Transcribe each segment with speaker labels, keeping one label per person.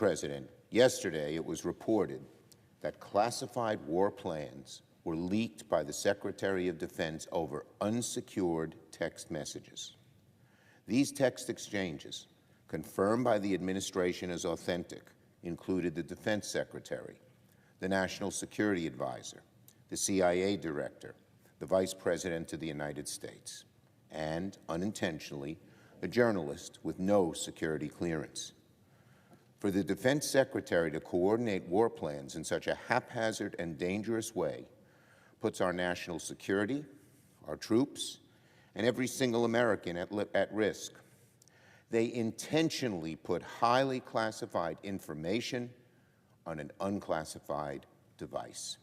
Speaker 1: President, yesterday it was reported that classified war plans were leaked by the Secretary of Defense over unsecured text messages. These text exchanges, confirmed by the administration as authentic, included the Defense Secretary, the National Security Advisor, the CIA Director, the Vice President of the United States, and, unintentionally, a journalist with no security clearance. For the Defense Secretary to coordinate war plans in such a haphazard and dangerous way puts our national security, our troops, and every single American at risk. They intentionally put highly classified information on an unclassified device.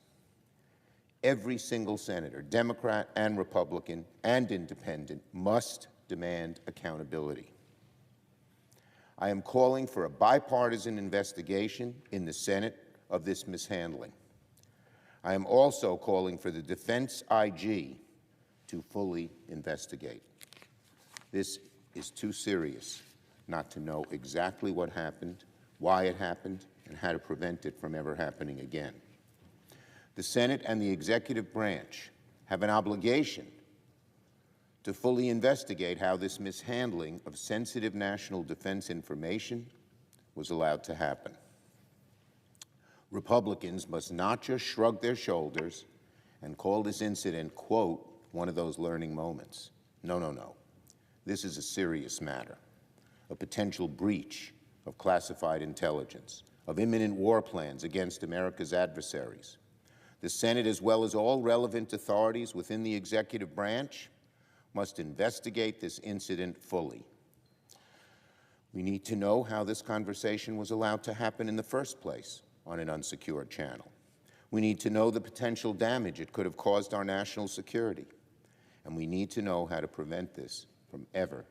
Speaker 1: Every single senator, Democrat and Republican and independent, must demand accountability. I am calling for a bipartisan investigation in the Senate of this mishandling. I am also calling for the Defense IG to fully investigate. This is too serious not to know exactly what happened, why it happened, and how to prevent it from ever happening again. The Senate and the executive branch have an obligation to fully investigate how this mishandling of sensitive national defense information was allowed to happen. Republicans must not just shrug their shoulders and call this incident, quote, one of those learning moments. No, no, no. This is a serious matter, a potential breach of classified intelligence, of imminent war plans against America's adversaries. The Senate, as well as all relevant authorities within the executive branch, must investigate this incident fully. We need to know how this conversation was allowed to happen in the first place on an unsecured channel. We need to know the potential damage it could have caused our national security. And we need to know how to prevent this from ever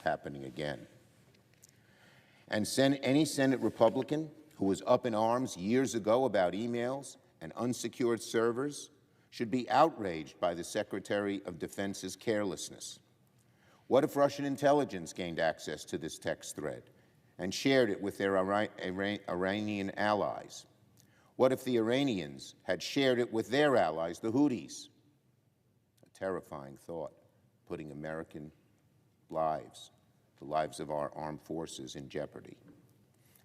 Speaker 1: happening again. And any Senate Republican who was up in arms years ago about emails and unsecured servers should be outraged by the Secretary of Defense's carelessness. What if Russian intelligence gained access to this text thread and shared it with their Iranian allies? What if the Iranians had shared it with their allies, the Houthis? A terrifying thought, putting American lives, the lives of our armed forces, in jeopardy.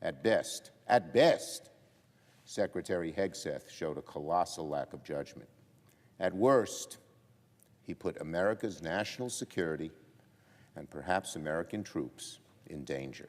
Speaker 1: At best, Secretary Hegseth showed a colossal lack of judgment. At worst, he put America's national security and perhaps American troops in danger.